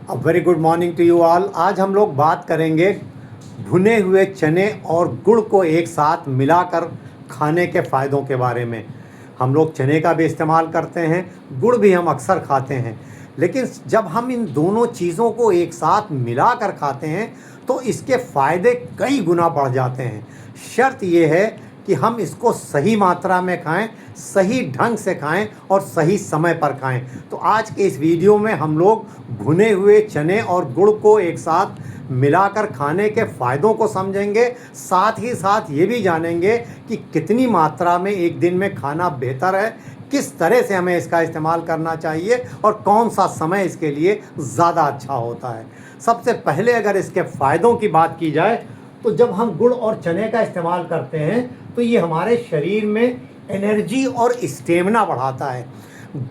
Very good morning to you all. आज हम लोग बात करेंगे भुने हुए चने और गुड़ को एक साथ मिलाकर खाने के फ़ायदों के बारे में। हम लोग चने का भी इस्तेमाल करते हैं, गुड़ भी हम अक्सर खाते हैं, लेकिन जब हम इन दोनों चीज़ों को एक साथ मिलाकर खाते हैं तो इसके फ़ायदे कई गुना बढ़ जाते हैं। शर्त ये है कि हम इसको सही मात्रा में खाएं, सही ढंग से खाएं और सही समय पर खाएं। तो आज के इस वीडियो में हम लोग भुने हुए चने और गुड़ को एक साथ मिलाकर खाने के फ़ायदों को समझेंगे, साथ ही साथ ये भी जानेंगे कि कितनी मात्रा में एक दिन में खाना बेहतर है, किस तरह से हमें इसका इस्तेमाल करना चाहिए और कौन सा समय इसके लिए ज़्यादा अच्छा होता है। सबसे पहले अगर इसके फ़ायदों की बात की जाए तो जब हम गुड़ और चने का इस्तेमाल करते हैं तो ये हमारे शरीर में एनर्जी और स्टेमिना बढ़ाता है।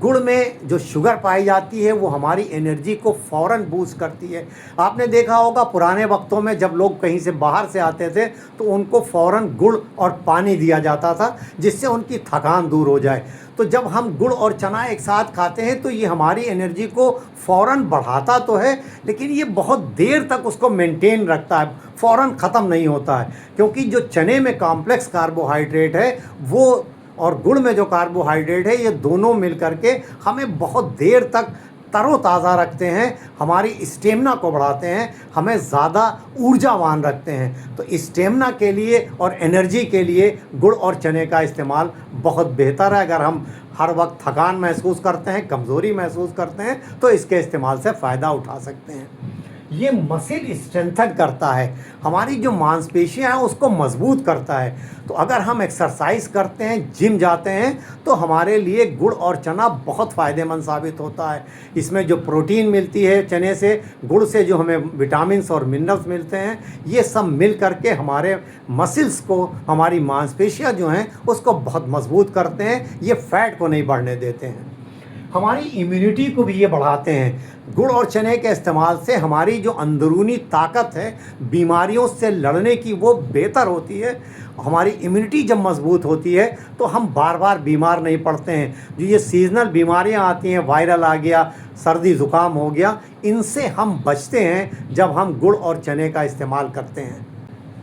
गुड़ में जो शुगर पाई जाती है वो हमारी एनर्जी को फ़ौरन बूस्ट करती है। आपने देखा होगा पुराने वक्तों में जब लोग कहीं से बाहर से आते थे तो उनको फ़ौरन गुड़ और पानी दिया जाता था जिससे उनकी थकान दूर हो जाए। तो जब हम गुड़ और चना एक साथ खाते हैं तो ये हमारी एनर्जी को फ़ौरन बढ़ाता तो है, लेकिन ये बहुत देर तक उसको मेंटेन रखता है, फ़ौरन ख़त्म नहीं होता है, क्योंकि जो चने में कॉम्प्लेक्स कार्बोहाइड्रेट है वो और गुड़ में जो कार्बोहाइड्रेट है ये दोनों मिल करके हमें बहुत देर तक तरोताज़ा रखते हैं, हमारी स्टेमिना को बढ़ाते हैं, हमें ज़्यादा ऊर्जावान रखते हैं। तो स्टेमिना के लिए और एनर्जी के लिए गुड़ और चने का इस्तेमाल बहुत बेहतर है। अगर हम हर वक्त थकान महसूस करते हैं, कमज़ोरी महसूस करते हैं तो इसके इस्तेमाल से फ़ायदा उठा सकते हैं। ये मसल स्ट्रेंथन करता है, हमारी जो मांसपेशियां हैं उसको मजबूत करता है। तो अगर हम एक्सरसाइज करते हैं, जिम जाते हैं तो हमारे लिए गुड़ और चना बहुत फ़ायदेमंद साबित होता है। इसमें जो प्रोटीन मिलती है चने से, गुड़ से जो हमें विटामिन्स और मिनरल्स मिलते हैं, ये सब मिल करके हमारे मसल्स को, हमारी मांसपेशियां जो हैं उसको बहुत मजबूत करते हैं, ये फैट को नहीं बढ़ने देते हैं। हमारी इम्यूनिटी को भी ये बढ़ाते हैं। गुड़ और चने के इस्तेमाल से हमारी जो अंदरूनी ताकत है बीमारियों से लड़ने की वो बेहतर होती है। हमारी इम्यूनिटी जब मजबूत होती है तो हम बार बार बीमार नहीं पड़ते हैं। जो ये सीजनल बीमारियां आती हैं, वायरल आ गया, सर्दी ज़ुकाम हो गया, इनसे हम बचते हैं जब हम गुड़ और चने का इस्तेमाल करते हैं।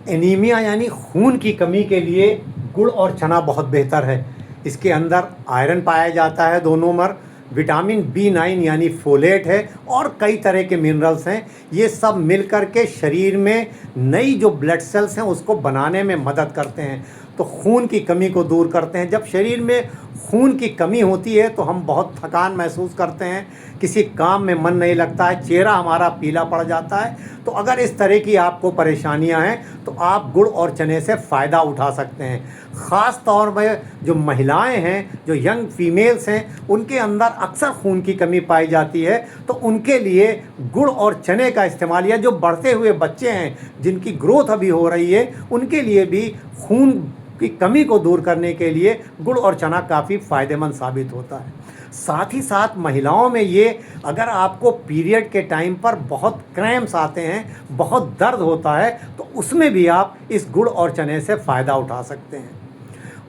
एनीमिया यानी खून की कमी के लिए गुड़ और चना बहुत बेहतर है। इसके अंदर आयरन पाया जाता है 2 नंबर, विटामिन B9 यानी फोलेट है और कई तरह के मिनरल्स हैं। ये सब मिलकर के शरीर में नई जो ब्लड सेल्स हैं उसको बनाने में मदद करते हैं, तो खून की कमी को दूर करते हैं। जब शरीर में खून की कमी होती है तो हम बहुत थकान महसूस करते हैं, किसी काम में मन नहीं लगता है, चेहरा हमारा पीला पड़ जाता है। तो अगर इस तरह की आपको परेशानियां हैं तो आप गुड़ और चने से फ़ायदा उठा सकते हैं। ख़ास तौर पर जो महिलाएं हैं, जो यंग फीमेल्स हैं, उनके अंदर अक्सर खून की कमी पाई जाती है, तो उनके लिए गुड़ और चने का इस्तेमाल, या जो बढ़ते हुए बच्चे हैं जिनकी ग्रोथ अभी हो रही है, उनके लिए भी खून की कमी को दूर करने के लिए गुड़ और चना काफ़ी फ़ायदेमंद साबित होता है। साथ ही साथ महिलाओं में ये, अगर आपको पीरियड के टाइम पर बहुत क्रैम्प्स आते हैं, बहुत दर्द होता है, तो उसमें भी आप इस गुड़ और चने से फ़ायदा उठा सकते हैं।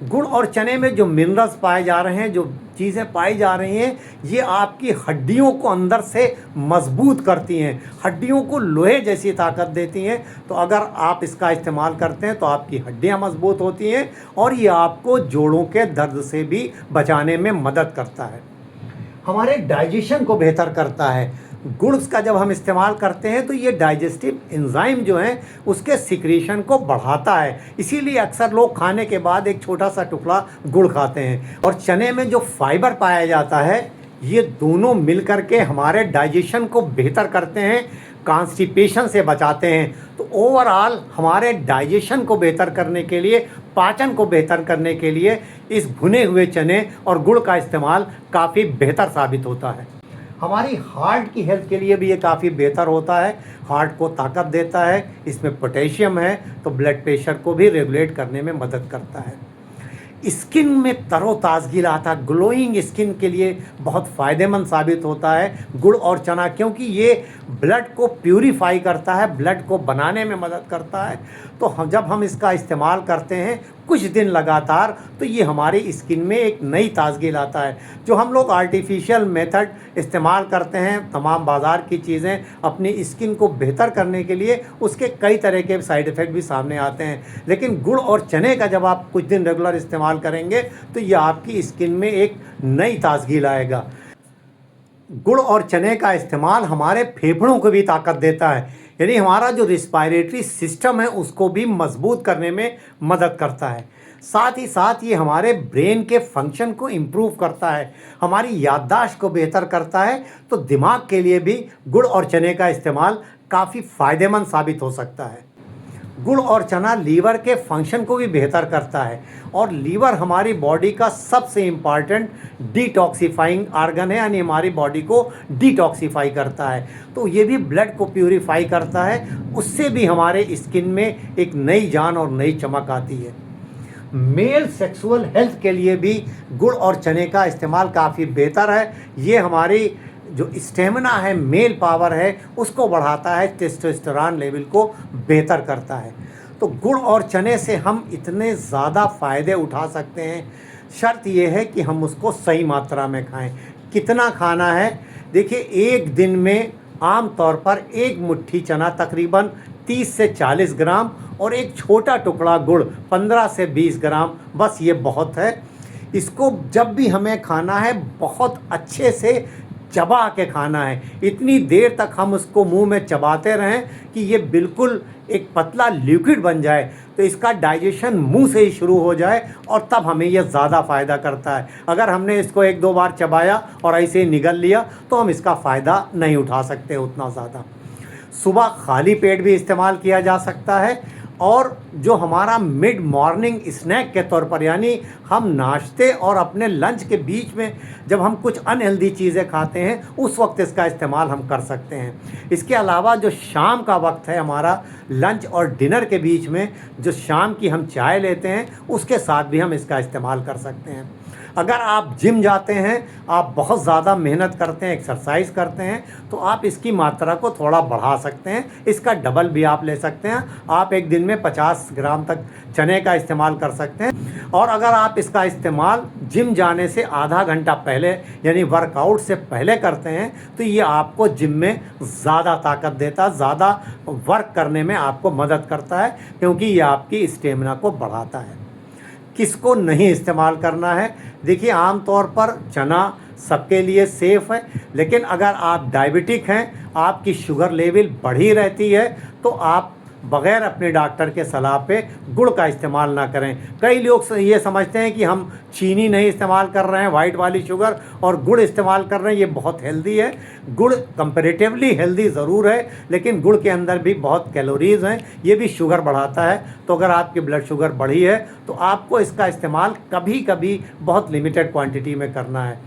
गुड़ और चने में जो मिनरल्स पाए जा रहे हैं, जो चीज़ें पाई जा रही हैं, ये आपकी हड्डियों को अंदर से मजबूत करती हैं, हड्डियों को लोहे जैसी ताकत देती हैं। तो अगर आप इसका इस्तेमाल करते हैं तो आपकी हड्डियां मजबूत होती हैं और ये आपको जोड़ों के दर्द से भी बचाने में मदद करता है। हमारे डाइजेशन को बेहतर करता है। गुड़ का जब हम इस्तेमाल करते हैं तो ये डाइजेस्टिव एंजाइम जो हैं उसके सिक्रीशन को बढ़ाता है, इसीलिए अक्सर लोग खाने के बाद एक छोटा सा टुकड़ा गुड़ खाते हैं। और चने में जो फाइबर पाया जाता है, ये दोनों मिलकर के हमारे डाइजेशन को बेहतर करते हैं, कॉन्स्टिपेशन से बचाते हैं। तो ओवरऑल हमारे डाइजेशन को बेहतर करने के लिए, पाचन को बेहतर करने के लिए इस भुने हुए चने और गुड़ का इस्तेमाल काफ़ी बेहतर साबित होता है। हमारी हार्ट की हेल्थ के लिए भी ये काफ़ी बेहतर होता है, हार्ट को ताकत देता है, इसमें पोटेशियम है तो ब्लड प्रेशर को भी रेगुलेट करने में मदद करता है। स्किन में तरोताज़गी लाता, ग्लोइंग स्किन के लिए बहुत फ़ायदेमंद साबित होता है गुड़ और चना, क्योंकि ये ब्लड को प्यूरीफाई करता है, ब्लड को बनाने में मदद करता है। तो जब हम इसका इस्तेमाल करते हैं कुछ दिन लगातार, तो ये हमारी स्किन में एक नई ताजगी लाता है। जो हम लोग आर्टिफिशियल मेथड इस्तेमाल करते हैं, तमाम बाज़ार की चीज़ें अपनी स्किन को बेहतर करने के लिए, उसके कई तरह के साइड इफ़ेक्ट भी सामने आते हैं। लेकिन गुड़ और चने का जब आप कुछ दिन रेगुलर इस्तेमाल करेंगे तो ये आपकी स्किन में एक नई ताजगी लाएगा। गुड़ और चने का इस्तेमाल हमारे फेफड़ों को भी ताकत देता है, यानी हमारा जो रिस्पायरेटरी सिस्टम है उसको भी मजबूत करने में मदद करता है। साथ ही साथ ये हमारे ब्रेन के फंक्शन को इम्प्रूव करता है, हमारी याददाश्त को बेहतर करता है। तो दिमाग के लिए भी गुड़ और चने का इस्तेमाल काफ़ी फ़ायदेमंद साबित हो सकता है। गुड़ और चना लीवर के फंक्शन को भी बेहतर करता है, और लीवर हमारी बॉडी का सबसे इम्पॉर्टेंट डिटॉक्सिफाइंग आर्गन है, यानी हमारी बॉडी को डिटॉक्सिफाई करता है। तो ये भी ब्लड को प्यूरिफाई करता है, उससे भी हमारे स्किन में एक नई जान और नई चमक आती है। मेल सेक्सुअल हेल्थ के लिए भी गुड़ और चने का इस्तेमाल काफ़ी बेहतर है। ये हमारी जो स्टेमिना है, मेल पावर है, उसको बढ़ाता है, टेस्टोस्टेरोन लेवल को बेहतर करता है। तो गुड़ और चने से हम इतने ज़्यादा फ़ायदे उठा सकते हैं, शर्त ये है कि हम उसको सही मात्रा में खाएं। कितना खाना है? देखिए, एक दिन में आम तौर पर एक मुट्ठी चना तकरीबन 30 से 40 ग्राम और एक छोटा टुकड़ा गुड़ 15 से 20 ग्राम, बस ये बहुत है। इसको जब भी हमें खाना है बहुत अच्छे से चबा के खाना है। इतनी देर तक हम उसको मुंह में चबाते रहें कि ये बिल्कुल एक पतला लिक्विड बन जाए, तो इसका डाइजेशन मुंह से ही शुरू हो जाए, और तब हमें यह ज़्यादा फ़ायदा करता है। अगर हमने इसको एक दो बार चबाया और ऐसे ही निगल लिया तो हम इसका फ़ायदा नहीं उठा सकते उतना ज़्यादा। सुबह खाली पेट भी इस्तेमाल किया जा सकता है, और जो हमारा मिड मॉर्निंग स्नैक के तौर पर, यानी हम नाश्ते और अपने लंच के बीच में जब हम कुछ अनहेल्दी चीज़ें खाते हैं उस वक्त इसका इस्तेमाल हम कर सकते हैं। इसके अलावा जो शाम का वक्त है हमारा लंच और डिनर के बीच में, जो शाम की हम चाय लेते हैं, उसके साथ भी हम इसका इस्तेमाल कर सकते हैं। अगर आप जिम जाते हैं, आप बहुत ज़्यादा मेहनत करते हैं, एक्सरसाइज करते हैं, तो आप इसकी मात्रा को थोड़ा बढ़ा सकते हैं, इसका डबल भी आप ले सकते हैं। आप एक दिन में 50 ग्राम तक चने का इस्तेमाल कर सकते हैं। और अगर आप इसका इस्तेमाल जिम जाने से आधा घंटा पहले, यानी वर्कआउट से पहले करते हैं, तो ये आपको जिम में ज़्यादा ताकत देता, ज़्यादा वर्क करने में आपको मदद करता है, क्योंकि ये आपकी स्टेमिना को बढ़ाता है। किसको नहीं इस्तेमाल करना है? देखिए, आम तौर पर चना सबके लिए सेफ़ है, लेकिन अगर आप डायबिटिक हैं, आपकी शुगर लेवल बढ़ी रहती है, तो आप बग़ैर अपने डॉक्टर के सलाह पे गुड़ का इस्तेमाल ना करें। कई लोग ये समझते हैं कि हम चीनी नहीं इस्तेमाल कर रहे हैं, वाइट वाली शुगर, और गुड़ इस्तेमाल कर रहे हैं, ये बहुत हेल्दी है। गुड़ कंपैरेटिवली हेल्दी ज़रूर है, लेकिन गुड़ के अंदर भी बहुत कैलोरीज़ हैं, ये भी शुगर बढ़ाता है। तो अगर आपकी ब्लड शुगर बढ़ी है तो आपको इसका इस्तेमाल कभी कभी बहुत लिमिटेड क्वांटिटी में करना है।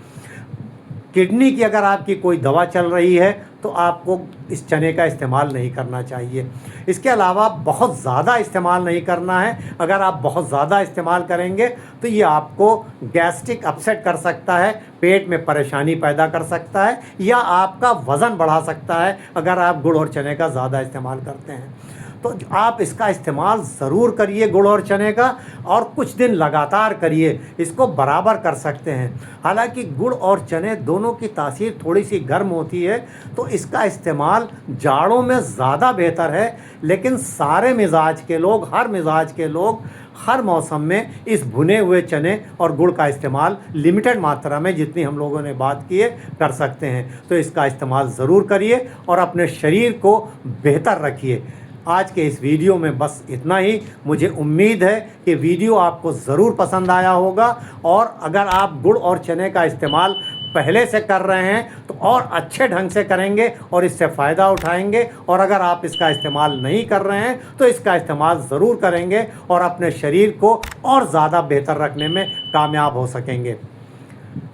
किडनी की अगर आपकी कोई दवा चल रही है तो आपको इस चने का इस्तेमाल नहीं करना चाहिए। इसके अलावा बहुत ज़्यादा इस्तेमाल नहीं करना है। अगर आप बहुत ज़्यादा इस्तेमाल करेंगे तो ये आपको गैस्ट्रिक अपसेट कर सकता है, पेट में परेशानी पैदा कर सकता है, या आपका वज़न बढ़ा सकता है अगर आप गुड़ और चने का ज़्यादा इस्तेमाल करते हैं। तो आप इसका इस्तेमाल ज़रूर करिए गुड़ और चने का, और कुछ दिन लगातार करिए, इसको बराबर कर सकते हैं। हालांकि गुड़ और चने दोनों की तासीर थोड़ी सी गर्म होती है, तो इसका इस्तेमाल जाड़ों में ज़्यादा बेहतर है, लेकिन सारे मिजाज के लोग, हर मिजाज के लोग हर मौसम में इस भुने हुए चने और गुड़ का इस्तेमाल लिमिटेड मात्रा में, जितनी हम लोगों ने बात की है, कर सकते हैं। तो इसका इस्तेमाल ज़रूर करिए और अपने शरीर को बेहतर रखिए। आज के इस वीडियो में बस इतना ही। मुझे उम्मीद है कि वीडियो आपको ज़रूर पसंद आया होगा, और अगर आप गुड़ और चने का इस्तेमाल पहले से कर रहे हैं तो और अच्छे ढंग से करेंगे और इससे फ़ायदा उठाएंगे, और अगर आप इसका इस्तेमाल नहीं कर रहे हैं तो इसका इस्तेमाल ज़रूर करेंगे और अपने शरीर को और ज़्यादा बेहतर रखने में कामयाब हो सकेंगे।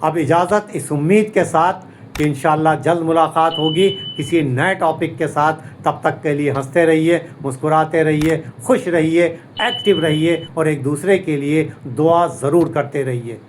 अब इजाज़त, इस उम्मीद के साथ कि इंशाअल्लाह जल्द मुलाकात होगी किसी नए टॉपिक के साथ। तब तक के लिए हंसते रहिए, मुस्कुराते रहिए, खुश रहिए, एक्टिव रहिए, और एक दूसरे के लिए दुआ ज़रूर करते रहिए।